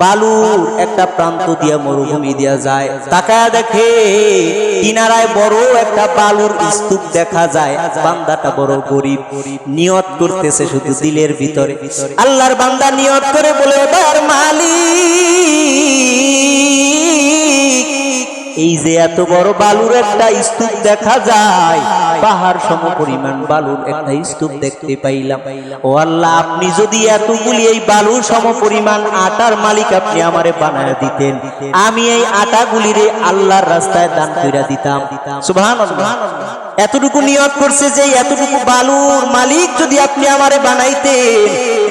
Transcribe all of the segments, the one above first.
বালুর একটা প্রান্ত দিয়ে মরুভূমি দিয়া যায়, তাকায় দেখে কিনারায় বড় একটা বালুর স্তূপ দেখা যায়। বান্দাটা বড় গরিব, নিয়ত করতেছে শুধু দিলের ভিতরে। আল্লাহর বান্দা নিয়ত করে বলে, এবার মালিক, এই যে এত বড় বালুর একটা স্তূপ দেখা যায়, পাহাড় সম পরিমাণ বালুর একটা স্তূপ দেখতে পাইলাম। ও আল্লাহ, আপনি যদি এতগুলি এই বালুর সম পরিমাণ আটার মালিক আপনি আমারে বানায় দিতেন, আমি এই আটাগুলিরে আল্লাহর রাস্তায় দান কইরা দিতাম। সুবহানাল্লাহ। এতটুকু নিয়ত করছে যে এতটুকু বালুর মালিক যদি আপনি আমারে বানাইতেন,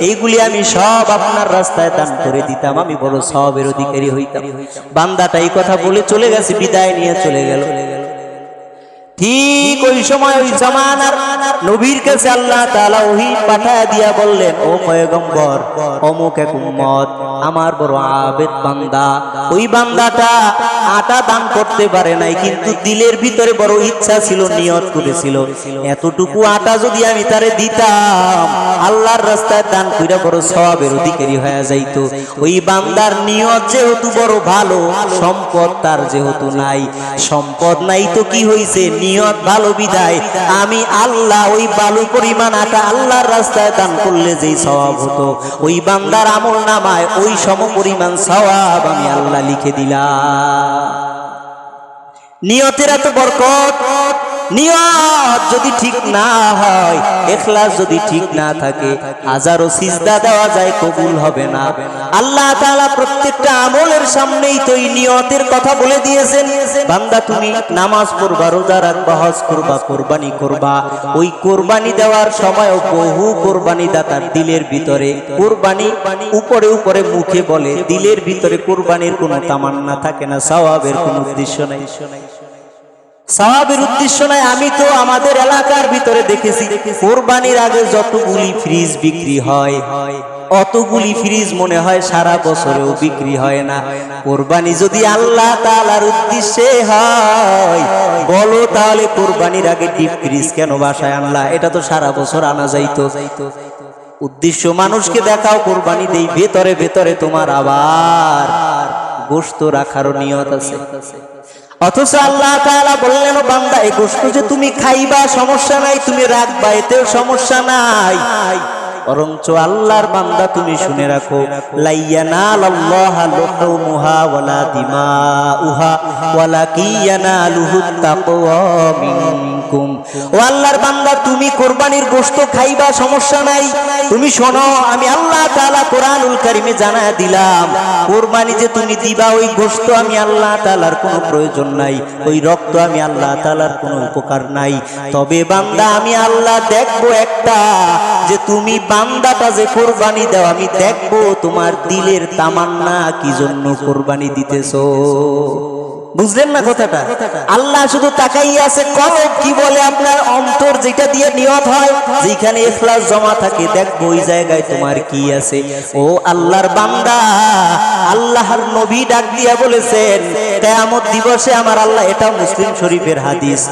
এইগুলি আমি সব আপনার রাস্তায় দান করে দিতাম, আমি বড় সওয়াবের অধিকারী হইতাম। বান্দাটা এই কথা বলে চলে গেছে, বিদায় নিয়ে চলে গেল। ঠিক ওই সময় ওই জামানার নবীর কাছে আল্লাহ তাআলা ওহী পাঠায় দিয়া বললেন, ও পয়গম্বর, অমুক এক উম্মত আমার বড় আবেদ বান্দা, ওই বান্দাটা আটা দান করতে পারে নাই, কিন্তু দিলের ভিতরে বড় ইচ্ছা ছিল, নিয়ত করেছিল এতটুকু আটা যদি আমি তারে দিতাম, আল্লাহর রাস্তায় দান কইরা বড় সওয়াবের অধিকারী হয়ে যাইতো। ওই বান্দার নিয়ত যেহেতু বড় ভালো, সম্পদ তার যেহেতু নাই, সম্পদ নাই তো কি হইছে, নিয়ত ভালো বিদায় আমি আল্লাহ ওই বালু পরিমাণ আটা আল্লাহর রাস্তায় দান করলে যেই সওয়াব হতো, ওই বান্দার আমল নামায় ওই সম পরিমাণ সওয়াব আমি আল্লাহ লিখে দিলাম। নিয়তের এত বরকত। নিয়ত যদি ঠিক না হয়, ইখলাস যদি ঠিক না থাকে, হাজারো সিজদা দেওয়া যায়, কবুল হবে না। আল্লাহ তাআলা প্রত্যেকটা আমলের সামনেই তো এই নিয়তের কথা বলে দিয়েছেন। বান্দা তুমি নামাজ পড়বা, রোজা রাখবা, হজ করবা, কুরবানি করবা, ওই কুরবানি দেওয়ার সময় বহু কুরবানি দাতার দিলের ভিতরে কুরবানি উপরে উপরে মুখে বলে, দিলের ভিতরে কুরবানির কোনো তামান্না থাকে না, সওয়াবের কোনো উদ্দেশ্য নাই। সওয়াবের উদ্দেশ্য নাই। আমি তো আমাদের এলাকার ভিতরে দেখেছি, কুরবানির আগে যতগুলি ফ্রিজ বিক্রি হয়, অতগুলি ফ্রিজ মনে হয় সারা বছরেও বিক্রি হয় না। কুরবানি যদি আল্লাহ তাআলার উদ্দেশ্যে হয়, বলো তাহলে কুরবানির আগে ডিপ ফ্রিজ কেন বাসায় আনলা? এটা তো সারা বছর আনা যাইতো। উদ্দেশ্য মানুষকে দেখাও, কুরবানি দেই, ভেতরে ভেতরে তোমার আবার গোশত রাখার নিয়ত আছে। অথচ আল্লাহ তাআলা বললেন, বান্দা এই গোশত যে তুমি খাইবা সমস্যা নাই, তুমি রাখবা এতেও সমস্যা নাই, বরঞ্চ আল্লাহর বান্দা তুমি শুনে রাখো, লাইয়ানালাল্লাহা লুহুমুহা ওয়ালা দিমাউহা ওয়ালাকিন ইয়ানালুহুত তাকওয়া মিনকুম। ও আল্লাহর বান্দা, তুমি কুরবানির গোশত খাইবা সমস্যা নাই, তুমি শোনো, আমি আল্লাহ তাআলা কোরআনুল কারীমে জানায় দিলাম, কুরবানি যে তুমি দিবা ওই গোশত আমি আল্লাহ তাআলার কোনো প্রয়োজন নাই, ওই রক্ত আমি আল্লাহ তাআলার কোনো উপকার নাই। তবে বান্দা আমি আল্লাহ দেখবো একটা, যে তুমি বান্দাটা যে কুরবানি দাও, আমি দেখবো তোমার দিলের তামান্না কি জন্য কুরবানি দিতেছো। বুঝলেন না কথাটা? আল্লাহ শুধু তাকাইয়া আছে কলব কি বলে, আপনার অন্তর যেটা দিয়ে নিয়ত হয়, যেখানে ইখলাস জমা থাকে, দেখবো ওই জায়গায় তোমার কি আছে। ও আল্লাহর বান্দা, আল্লাহর নবী ডাক দিয়া বলেছেন, কিয়ামত দিবসে আমার আল্লাহ, এটা মুসলিম শরীফের হাদিস,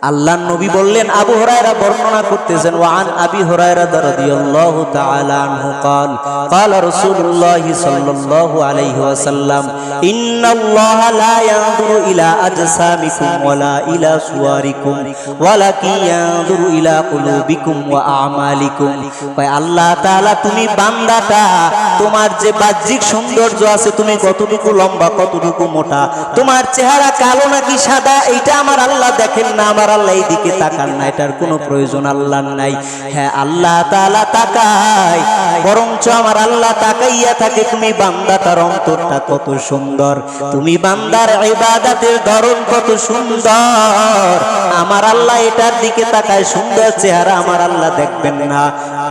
আল্লাহর নবী বললেন, আবু হুরায়রা বর্ণনা করতেছেন, ওয়ান আবি হুরায়রা রাদিয়াল্লাহু তাআলা আনহু قال قال رسول الله صلى الله عليه وسلم ان الله لا ينظر الى اجسامكم ولا الى صوركم ولكن ينظر الى قلوبكم واعمالكم। ভাই আল্লাহ তাআলা তুমি বান্দাটা, তোমার যে বাহ্যিক সৌন্দর্য আছে, তুমি কতটুকু লম্বা, কতটুকু মোটা, তোমার চেহারা কালো নাকি সাদা, এইটা আমার আল্লাহ দেখেন না, আমার আল্লাহ এই দিকে তাকান না, এটার কোনো প্রয়োজন আল্লাহর নাই। হ্যাঁ, আল্লাহ তাআলা তাকায়, বরঞ্চ আমার আল্লাহ তাকাইয়া থাকে তুমি বান্দাটার অন্তরটা কত সুন্দর, তুমি বান্দার ইবাদতের ধরন কত সুন্দর, আমার আল্লাহ এটার দিকে তাকায়। সুন্দর চেহারা আমার আল্লাহ দেখবেন না,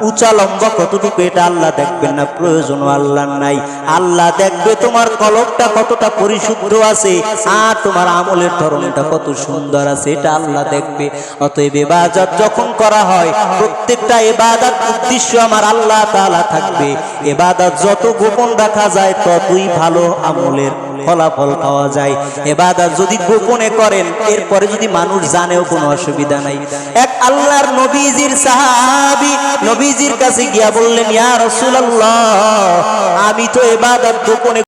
উঁচা লম্বা কতটুকু এটা আল্লাহ দেখবেন না, প্রয়োজন আল্লাহর নাই। আল্লাহ দেখবে তোমার কলবটা কতটা পরিশুদ্ধ আছে, আর তোমার আমলের ধরনটা কত সুন্দর আছে, এটা আল্লাহ দেখবে। অতএব ইবাদত যখন করা হয়, প্রত্যেকটা ইবাদত উদ্দেশ্য আমার আল্লাহ তাআলা থাকবে। ইবাদত যত গোপন রাখা যায়, ততই ভালো আমলের ফলাফল পাওয়া যায়। ইবাদত যদি গোপনে করেন, এরপরে যদি মানুষ জানেও কোনো অসুবিধা নাই। এক আল্লাহর নবীজির সাহাবী নবীজির কাছে গিয়া বললেন, ইয়া রাসূলুল্লাহ, আমি তো ইবাদত গোপনে